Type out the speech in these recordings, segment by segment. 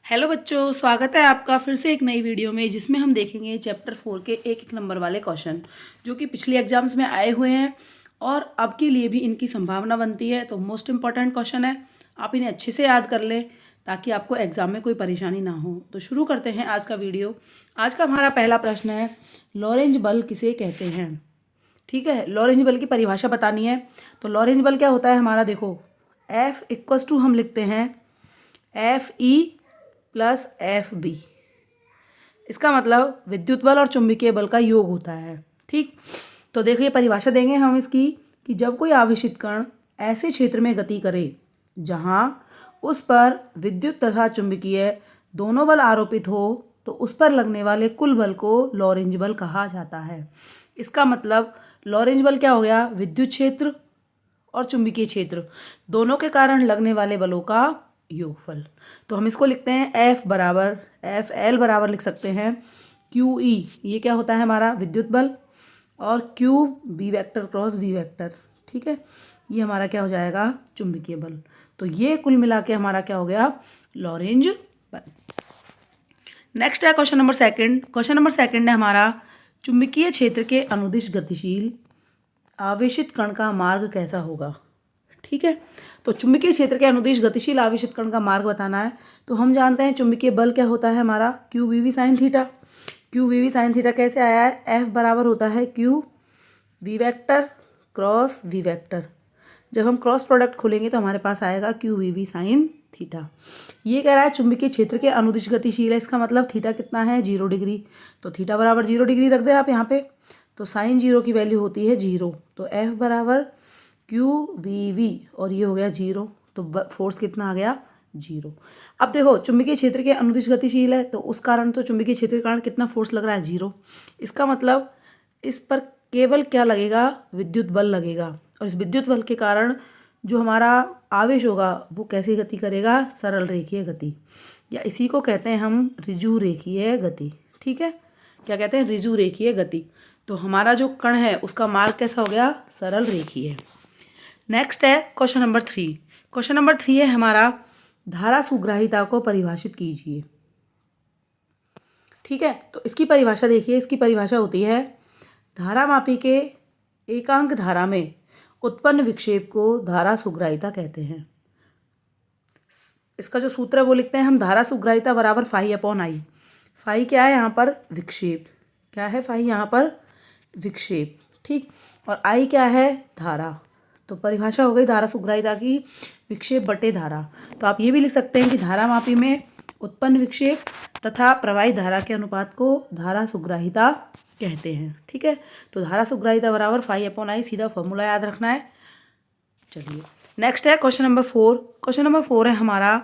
Hello बच्चों, स्वागत है आपका फिर से एक नई वीडियो में जिसमें हम देखेंगे चैप्टर 4 के एक एक नंबर वाले क्वेश्चन जो कि पिछले एग्जाम्स में आए हुए हैं और अब के लिए भी इनकी संभावना बनती है। तो मोस्ट इम्पॉर्टेंट क्वेश्चन है, आप इन्हें अच्छे से याद कर लें ताकि आपको एग्जाम में कोई परेशानी ना हो। तो शुरू करते हैं आज का वीडियो। आज का हमारा पहला प्रश्न है, लॉरेंज बल किसे कहते हैं। ठीक है, लॉरेंज बल की परिभाषा बतानी है। तो लॉरेंज बल क्या होता है हमारा, देखो F इक्वल्स टू हम लिखते हैं FE प्लस FB। इसका मतलब विद्युत बल और चुंबकीय बल का योग होता है। ठीक, तो देखिए परिभाषा देंगे हम इसकी कि जब कोई आवेशित कण ऐसे क्षेत्र में गति करे जहां उस पर विद्युत तथा चुंबकीय दोनों बल आरोपित हो तो उस पर लगने वाले कुल बल को लॉरेंज बल कहा जाता है। इसका मतलब लॉरेंज बल क्या हो गया, विद्युत क्षेत्र और चुंबकीय क्षेत्र दोनों के कारण लगने वाले बलों का योगफल। तो हम इसको लिखते हैं F बराबर FL बराबर लिख सकते हैं QE, ये क्या होता है हमारा विद्युत बल, और Q B vector cross V vector. ठीक है, ये हमारा क्या हो जाएगा चुंबकीय बल। तो ये कुल मिला के हमारा क्या हो गया लॉरेंज बल। नेक्स्ट है question number second. Question number second है हमारा, चुंबकीय क्षेत्र के अनुदिश गतिशील आवेशित कण का मार्ग कैसा होगा। ठीक है, तो चुंबकीय क्षेत्र के अनुदिश गतिशील आवेशित कण का मार्ग बताना है। तो हम जानते हैं चुंबकीय बल क्या होता है हमारा QVV sine theta. QVV sine theta कैसे आया है, F बराबर होता है QV vector cross V vector. जब हम क्रॉस प्रोडक्ट खोलेंगे तो हमारे पास आएगा QVV साइन थीटा। ये कह रहा है चुंबकीय क्षेत्र के अनुदिश गतिशील है, इसका मतलब थीटा कितना है 0 डिग्री। तो थीटा बराबर 0 डिग्री रख दे आप यहाँ पे, तो साइन 0 की वैल्यू होती है 0। तो F बराबर QVV और ये हो गया 0, तो फोर्स कितना आ गया 0। अब देखो चुंबकीय क्षेत्र के अनुदिश गतिशील है तो उस कारण तो चुंबकीय क्षेत्र के कारण कितना फोर्स लग रहा है 0। इसका मतलब इस पर केवल क्या लगेगा, विद्युत बल लगेगा, और इस विद्युत बल के कारण जो हमारा आवेश होगा वो कैसी गति करेगा, सरल रेखीय गति, या इसी को कहते हैं हम ऋजु रेखीय गति। ठीक है, क्या कहते हैं ऋजु रेखीय गति। तो हमारा जो कण है उसका मार्ग कैसा हो गया, सरल रेखीय। नेक्स्ट है क्वेश्चन नंबर 3। क्वेश्चन नंबर 3 है हमारा, धारा सुग्राहिता को परिभाषित कीजिए। ठीक है, तो इसकी परिभाषा देखिए, इसकी परिभाषा होती है धारामापी के एकांक धारा में उत्पन्न विक्षेप को धारा सुग्राहिता कहते हैं। इसका जो सूत्र है वो लिखते हैं हम, धारा सुग्राहिता बराबर फाई अपॉन आई। फाई क्या है यहाँ पर विक्षेप, क्या है फाई यहाँ पर विक्षेप। ठीक, और आई क्या है धारा। तो परिभाषा हो गई धारा सुग्राहिता की विक्षेप बटे धारा। तो आप ये भी लिख सकते हैं कि धारामापी में उत्पन्न विक्षेप तथा प्रवाहित धारा के अनुपात को धारा सुग्राहिता कहते हैं। ठीक है, तो धारा सुग्राहिता बराबर फाई अपॉन आई, सीधा फॉर्मूला याद रखना है। चलिए नेक्स्ट है क्वेश्चन नंबर 4। क्वेश्चन नंबर 4 है हमारा,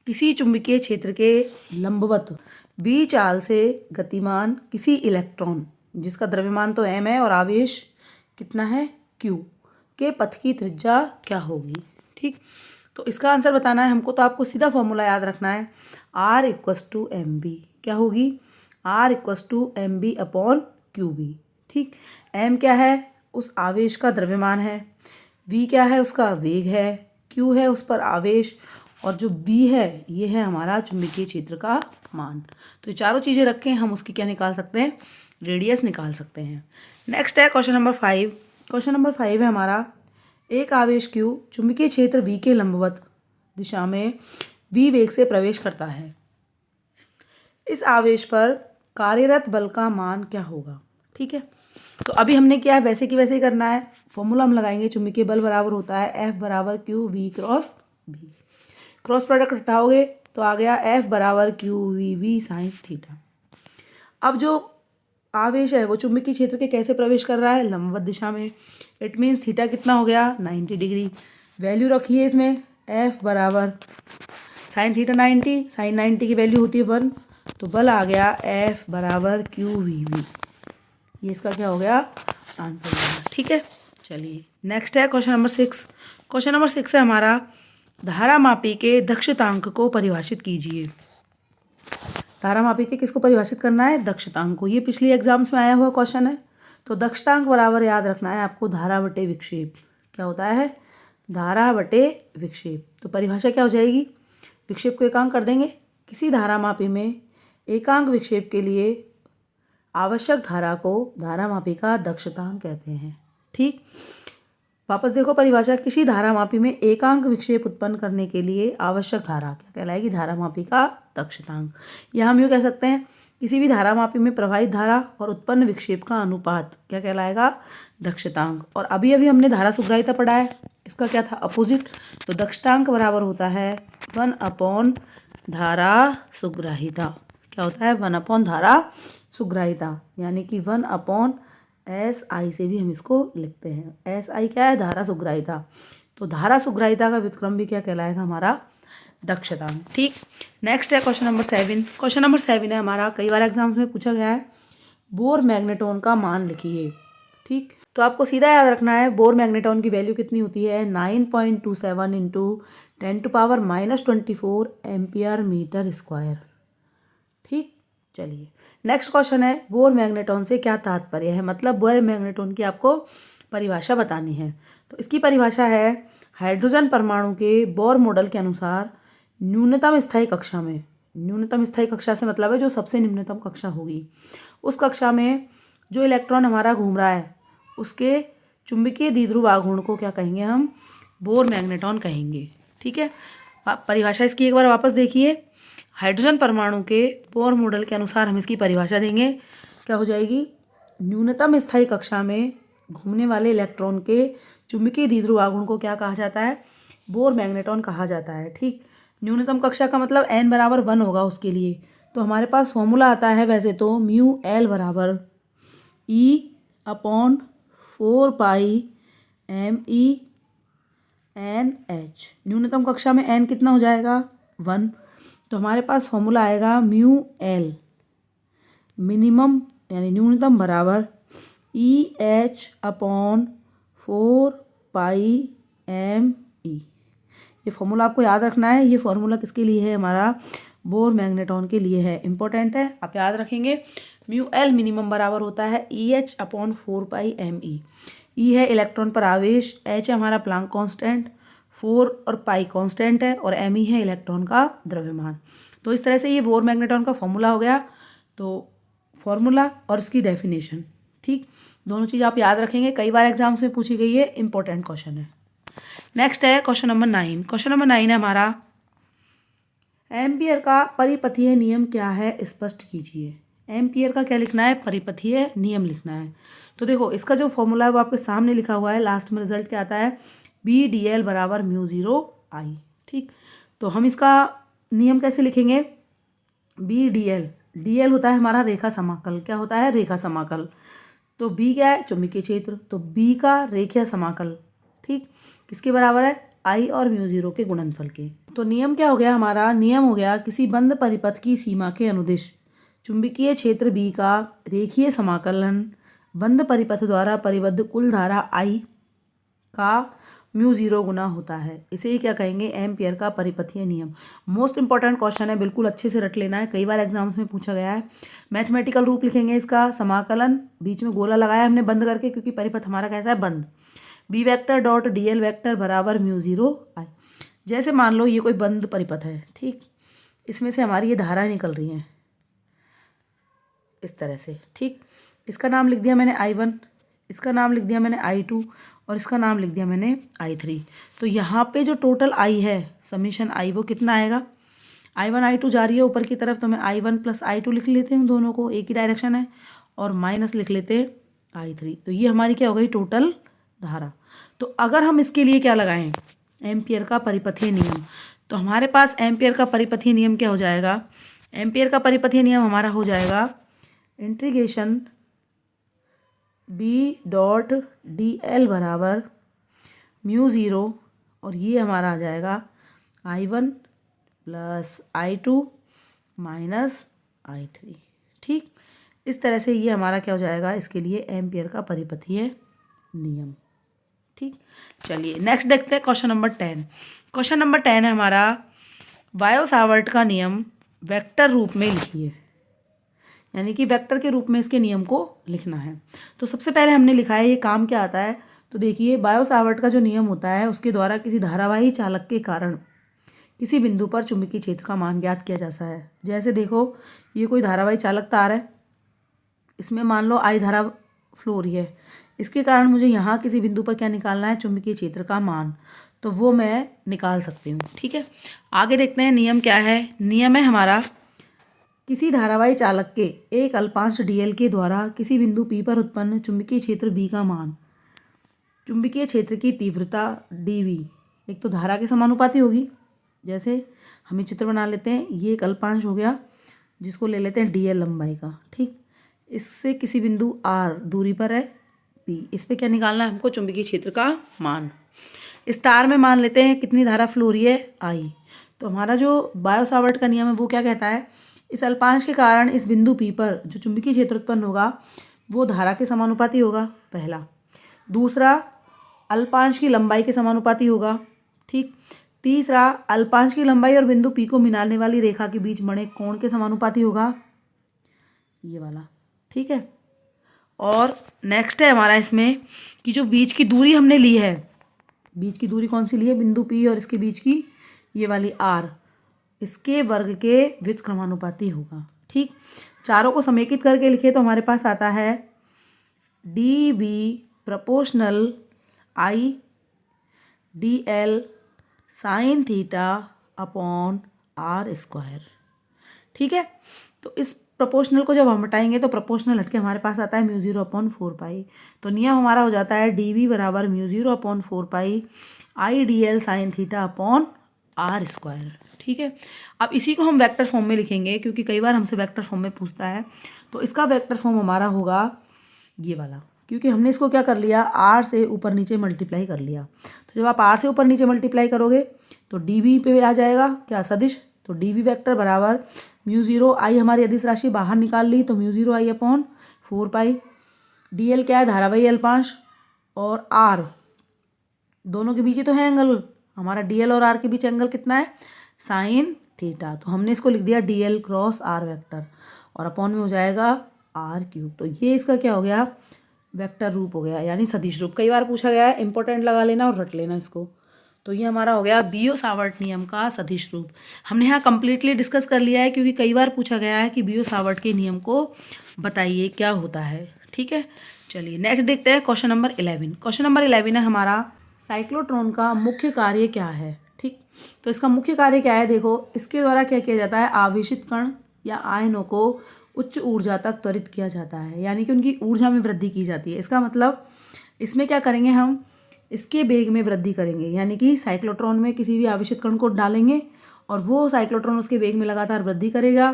किसी चुंबकीय क्षेत्र के लंबवत b चाल से गतिमान किसी इलेक्ट्रॉन जिसका द्रव्यमान तो m है और आवेश कितना है q के पथ की त्रिज्या क्या होगी। ठीक, तो इसका आंसर बताना है हमको, तो आपको सीधा फॉर्मूला याद रखना है, R equals to M B. क्या होगी, R equals to M B upon Q B. ठीक, m क्या है उस आवेश का द्रव्यमान है, v क्या है उसका वेग है, q है उस पर आवेश, और जो b है ये है हमारा चुंबकीय क्षेत्र का मान। तो ये चारों चीज़ें रखें हम उसकी क्या निकाल सकते हैं, रेडियस निकाल सकते हैं। नेक्स्ट है क्वेश्चन नंबर 5। क्वेश्चन नंबर 5 है हमारा, एक आवेश Q चुंबकीय क्षेत्र V के लंबवत दिशा में V वेग से प्रवेश करता है। इस आवेश पर कार्यरत बल का मान क्या होगा। ठीक है, तो अभी हमने क्या है वैसे की वैसे ही करना है। फॉर्मूला हम लगाएंगे, चुंबकीय बल बराबर होता है F बराबर QV cross V। Cross product हटाओगे तो आ गया F बराबर QVV साइन थीटा। अब जो आवेश है वो चुंबकीय क्षेत्र के कैसे प्रवेश कर रहा है, लंबवत दिशा में। इट मीन्स थीटा कितना हो गया 90 डिग्री। वैल्यू रखिए इसमें, F बराबर साइन थीटा 90, साइन 90 की वैल्यू होती है 1, तो बल आ गया F बराबर QVV। ये इसका क्या हो गया आंसर है। ठीक है, चलिए नेक्स्ट है क्वेश्चन नंबर 6। क्वेश्चन नंबर 6 है हमारा, धारामापी के दक्षतांक को परिभाषित कीजिए। धारामापी के किसको परिभाषित करना है, दक्षतांक को। ये पिछली एग्जाम्स में आया हुआ क्वेश्चन है। तो दक्षतांक बराबर याद रखना है आपको धारा बटे विक्षेप। क्या होता है, धारा बटे विक्षेप। तो परिभाषा क्या हो जाएगी, विक्षेप को एकांक कर देंगे, किसी धारामापी में एकांक विक्षेप के लिए आवश्यक धारा को धारामापी का दक्षतांक कहते हैं। ठीक, वापस देखो परिभाषा, किसी धारामापी में एकांक विक्षेप उत्पन्न करने के लिए आवश्यक धारा क्या कहलाएगी? धारामापी का दक्षतांक। या हम यूँ कह सकते हैं किसी भी धारामापी में प्रवाहित धारा और उत्पन्न विक्षेप का अनुपात क्या कहलाएगा? दक्षतांक। और अभी अभी हमने धारा सुग्राहिता पढ़ा है, इसका क्या था? अपोजिट। तो दक्षतांक बराबर होता है 1/धारा सुग्राहिता। क्या होता है? 1/ धारा सुग्राहिता, यानी कि 1/SI से भी हम इसको लिखते हैं। SI क्या है? धारा सुग्राहिता। तो धारा सुग्राहिता का व्युत्क्रम भी क्या कहलाएगा? हमारा दक्षतांक। ठीक, नेक्स्ट है क्वेश्चन नंबर 7। क्वेश्चन नंबर 7 है हमारा, कई बार एग्जाम्स में पूछा गया है, बोर मैग्नेटोन का मान लिखिए। ठीक, तो आपको सीधा याद रखना है बोर मैग्नेटोन की वैल्यू कितनी होती है? 9.27 × 10⁻⁻24 एम्पियर मीटर स्क्वायर। ठीक, चलिए नेक्स्ट क्वेश्चन है, बोर मैग्नेटोन से क्या तात्पर्य है? मतलब बोर मैग्नेटोन की आपको परिभाषा बतानी है। तो इसकी परिभाषा है, हाइड्रोजन परमाणु के बोर मॉडल के अनुसार न्यूनतम स्थायी कक्षा में, न्यूनतम स्थायी कक्षा से मतलब है जो सबसे निम्नतम कक्षा होगी, उस कक्षा में जो इलेक्ट्रॉन हमारा घूम रहा है उसके चुंबकीय द्विध्रुव आघूर्ण को क्या कहेंगे? हम बोर मैग्नेटोन कहेंगे। ठीक है, परिभाषा इसकी एक बार वापस देखिए। हाइड्रोजन परमाणु के बोर मॉडल के अनुसार हम इसकी परिभाषा देंगे, क्या हो जाएगी? न्यूनतम स्थायी कक्षा में घूमने वाले इलेक्ट्रॉन के चुंबकीय द्विध्रुव आघूर्ण को क्या कहा जाता है? बोर मैग्नेटोन कहा जाता है। ठीक, न्यूनतम कक्षा का मतलब n बराबर 1 होगा उसके लिए। तो हमारे पास फॉर्मूला आता है वैसे तो μL बराबर E/4πmE/NH। न्यूनतम कक्षा में n कितना हो जाएगा? 1। तो हमारे पास फॉर्मूला आएगा μL मिनिमम यानी न्यूनतम बराबर EH/4πmE। ये फॉर्मूला आपको याद रखना है। ये फॉर्मूला किसके लिए है? हमारा बोर मैग्नेटोन के लिए है, इंपॉर्टेंट है, आप याद रखेंगे। μL मिनिमम बराबर होता है EH/4πmE। E है इलेक्ट्रॉन पर आवेश, H है हमारा प्लांक कांस्टेंट, 4 और पाई कांस्टेंट है, और Me है इलेक्ट्रॉन का द्रव्यमान। तो इस तरह से ये बोर मैग्नेटोन का फॉर्मूला हो गया। तो फॉर्मूला और इसकी डेफिनेशन, ठीक, दोनों चीज़ आप याद रखेंगे, कई बार एग्जाम्स में पूछी गई है, इंपॉर्टेंट क्वेश्चन है। नेक्स्ट है क्वेश्चन नंबर 9। क्वेश्चन नंबर 9 है हमारा, एम्पियर का परिपथीय नियम क्या है? स्पष्ट कीजिए। एम्पियर का क्या लिखना है? परिपथीय नियम लिखना है। तो देखो इसका जो फॉर्मूला है वो आपके सामने लिखा हुआ है, लास्ट में रिजल्ट क्या आता है? BdL बराबर μ0I। ठीक, तो हम इसका नियम कैसे लिखेंगे? BdL, DL होता है हमारा रेखा समाकल। क्या होता है? रेखा समाकल। तो B क्या है? चुंबकीय क्षेत्र। तो B का रेखीय समाकल, ठीक, किसके बराबर है? I और μ0 के गुणनफल के। तो नियम क्या हो गया हमारा? नियम हो गया, किसी बंद परिपथ की सीमा के अनुदिश चुंबकीय क्षेत्र B का रेखीय समाकलन बंद परिपथ द्वारा परिबद्ध कुल धारा I का μ0 गुना होता है। इसे ही क्या कहेंगे? एम्पियर का परिपथीय नियम। मोस्ट इंपॉर्टेंट क्वेश्चन है, बिल्कुल अच्छे से रट लेना है, कई बार एग्जाम्स में पूछा गया है। मैथमेटिकल रूप लिखेंगे इसका, समाकलन, बीच में गोला लगाया हमने बंद करके, क्योंकि परिपथ हमारा कैसा है? बंद। B vector dot DL vector बराबर μ0I। जैसे मान लो ये कोई बंद परिपथ है, ठीक, इसमें से हमारी ये धारा निकल रही है इस तरह से। ठीक, इसका नाम लिख दिया मैंने I1, इसका नाम लिख दिया मैंने I2, और इसका नाम लिख दिया मैंने I3। तो यहाँ पे जो टोटल I है, समीशन I, वो कितना आएगा? I1 I2 जा रही है ऊपर की तरफ, तो मैं I1 + I2 लिख लेते हैं, दोनों को एक ही डायरेक्शन है, और माइनस लिख लेते हैं I3। तो ये हमारी क्या हो गई? टोटल धारा। तो अगर हम इसके लिए क्या लगाएं? एम्पियर का परिपथीय नियम। तो हमारे पास एम्पियर का परिपथीय नियम क्या हो जाएगा? एम्पियर का परिपथीय नियम हमारा हो जाएगा इंटीग्रेशन B.dl बराबर μ0, और ये हमारा आ जाएगा I1 + I2 - I3। ठीक, इस तरह से ये हमारा क्या हो जाएगा? इसके लिए एम्पियर का परिपथीय नियम। ठीक, चलिए नेक्स्ट देखते हैं क्वेश्चन नंबर 10। क्वेश्चन नंबर 10 है हमारा, बायो सावर्ट का नियम वेक्टर रूप में लिखिए। यानी कि वेक्टर के रूप में इसके नियम को लिखना है। तो सबसे पहले हमने लिखा है ये काम क्या आता है। तो देखिए बायो सावर्ट का जो नियम होता है उसके द्वारा किसी धारावाही चालक के कारण किसी बिंदु पर चुंबकीय क्षेत्र का मान ज्ञात किया जाता है। जैसे देखो, ये कोई धारावाही चालक तार है, इसमें मान लो I धारा फ्लो हो रही है, इसके कारण मुझे यहाँ किसी बिंदु पर क्या निकालना है, चुंबकीय क्षेत्र का मान, तो वो मैं निकाल सकती हूँ। ठीक है, आगे देखते हैं नियम क्या है। नियम है हमारा, किसी धारावाही चालक के एक अल्पांश dl के द्वारा किसी बिंदु P पर उत्पन्न चुंबकीय क्षेत्र B का मान, चुंबकीय क्षेत्र की तीव्रता dV एक तो धारा के समानुपाती होगी। जैसे हमें चित्र बना लेते हैं, ये एक अल्पांश हो गया जिसको ले लेते हैं dl लंबाई का। ठीक, इससे किसी बिंदु R दूरी पर है P, इस पर क्या निकालना है हमको, चुंबकीय क्षेत्र का मान। इस तार में मान लेते हैं कितनी धारा फ्लो हो रही है, I। तो हमारा जो बायो सावर्ट का नियम है वो क्या कहता है, इस अल्पांश के कारण इस बिंदु P पर जो चुंबकीय क्षेत्र उत्पन्न होगा वो धारा के समानुपाती होगा, पहला। दूसरा, अल्पांश की लंबाई के समानुपाती होगा। ठीक, तीसरा, अल्पांश की लंबाई और बिंदु P को मिलाने वाली रेखा के बीच बने कोण के समानुपाती होगा, ये वाला। ठीक है, और नेक्स्ट है हमारा इसमें कि जो बीच की दूरी हमने ली है, बीच की दूरी कौन सी ली है, बिंदु P और इसके बीच की ये वाली R, इसके वर्ग के व्युत्क्रमानुपाती होगा। ठीक, चारों को समेकित करके लिखे तो हमारे पास आता है dV proportional I dl sine theta upon R square. ठीक है, तो इस प्रोपोर्शनल को जब हम हटाएंगे तो प्रोपोर्शनल हटके हमारे पास आता है μ0/4π। तो नियम हमारा हो जाता है dV बराबर μ0/4π I dl sine theta upon R square. ठीक है, अब इसी को हम वेक्टर फॉर्म में लिखेंगे क्योंकि कई बार हमसे वेक्टर फॉर्म में पूछता है। तो इसका वेक्टर फॉर्म हमारा होगा ये वाला, क्योंकि हमने इसको क्या कर लिया, R से ऊपर नीचे मल्टीप्लाई कर लिया। तो जब आप R से ऊपर नीचे मल्टीप्लाई करोगे तो dV पे आ जाएगा क्या, सदिश। तो dV वेक्टर बराबर μ0I हमारी अदिश राशि बाहर निकाल ली, तो μ0I/4π। dl क्या है, धारावाही अल्पांश, और R दोनों के बीच ही तो है एंगल, हमारा dl और R के बीच एंगल कितना है, साइन थीटा। तो हमने इसको लिख दिया dl क्रॉस R वेक्टर, और अपॉन में हो जाएगा R³। तो ये इसका क्या हो गया, वेक्टर रूप हो गया, यानी सदिश रूप। कई बार पूछा गया है, इंपॉर्टेंट लगा लेना और रट लेना इसको। तो ये हमारा हो गया बियो सावर्ट नियम का सदिश रूप। हमने यहाँ कंप्लीटली डिस्कस कर लिया है क्योंकि कई बार पूछा गया है कि बियो सावर्ट के नियम को बताइए क्या होता है। ठीक है, चलिए नेक्स्ट देखते हैं क्वेश्चन नंबर 11। क्वेश्चन नंबर 11 है हमारा, साइक्लोट्रॉन का मुख्य कार्य क्या है। ठीक, तो इसका मुख्य कार्य क्या है, देखो इसके द्वारा क्या किया जाता है, आवेशित कण या आयनों को उच्च ऊर्जा तक त्वरित किया जाता है, यानी कि उनकी ऊर्जा में वृद्धि की जाती है। इसका मतलब इसमें क्या करेंगे, हम इसके वेग में वृद्धि करेंगे, यानी कि साइक्लोट्रॉन में किसी भी आवेशित कण को डालेंगे और वो साइक्लोट्रॉन उसके वेग में लगातार वृद्धि करेगा,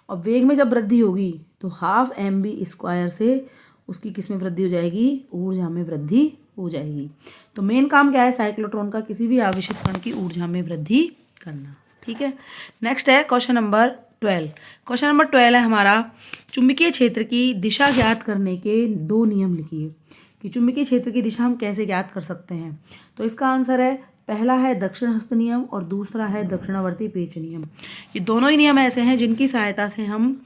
और वेग में जब वृद्धि होगी तो 12 mv² से उसकी किस में वृद्धि हो जाएगी, ऊर्जा में वृद्धि हो जाएगी। तो मेन काम क्या है, साइक्लोट्रॉन का किसी भी आवेशित कण की ऊर्जा में वृद्धि करना। ठीक है, नेक्स्ट है क्वेश्चन नंबर 12। क्वेश्चन नंबर 12 है हमारा, चुंबकीय क्षेत्र की दिशा ज्ञात करने के 2 नियम लिखिए। कि चुंबकीय क्षेत्र की दिशा हम कैसे ज्ञात कर सकते हैं। तो इसका आंसर है, पहला है दक्षिण हस्त नियम और दूसरा है दक्षिणावर्ती पेच नियम। ये दोनों ही नियम ऐसे हैं जिनकी सहायता से हम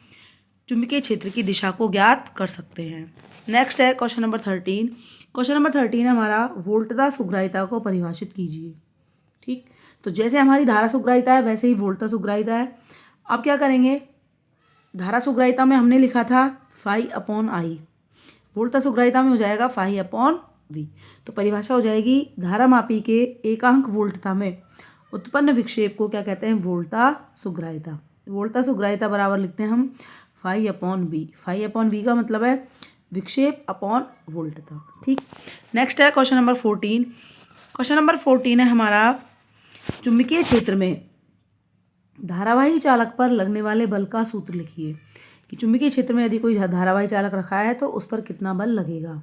चुंबकीय क्षेत्र की दिशा को ज्ञात कर सकते हैं। नेक्स्ट है क्वेश्चन नंबर 13। क्वेश्चन नंबर 13 है हमारा, वोल्टता सुग्राहिता को परिभाषित कीजिए। ठीक, तो जैसे हमारी धारा सुग्राहिता है वैसे ही वोल्टता सुग्राहिता है। अब क्या करेंगे, धारा सुग्राहिता में हमने लिखा था φ/I, वोल्टता सुग्राहिता में हो जाएगा φ/V। तो परिभाषा हो जाएगी, धारा मापी के एकांक वोल्टता में उत्पन्न विक्षेप को क्या कहते हैं, वोल्टता सुग्राहिता। वोल्टता सुग्राहिता बराबर लिखते हैं हम φ/V। φ/V का मतलब है विक्षेप अपॉन वोल्टता। ठीक, नेक्स्ट है क्वेश्चन नंबर 14। क्वेश्चन नंबर 14 है हमारा, चुंबकीय क्षेत्र में धारावाही चालक पर लगने वाले बल का सूत्र लिखिए। कि चुंबकीय क्षेत्र में यदि कोई धारावाही चालक रखा है तो उस पर कितना बल लगेगा।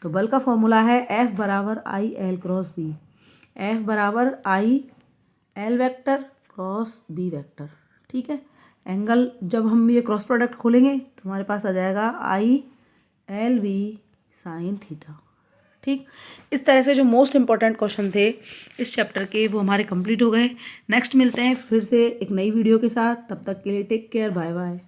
तो बल का फॉर्मूला है F बराबर IL क्रॉस B। F बराबर IL vector cross B vector. ठीक है, एंगल जब हम ये क्रॉस प्रोडक्ट खोलेंगे तो हमारे पास आ जाएगा ILB साइन थीटा। ठीक, इस तरह से जो मोस्ट इंपॉर्टेंट क्वेश्चन थे इस चैप्टर के वो हमारे कंप्लीट हो गए। नेक्स्ट मिलते हैं फिर से एक नई वीडियो के साथ, तब तक के लिए टेक केयर, बाय बाय।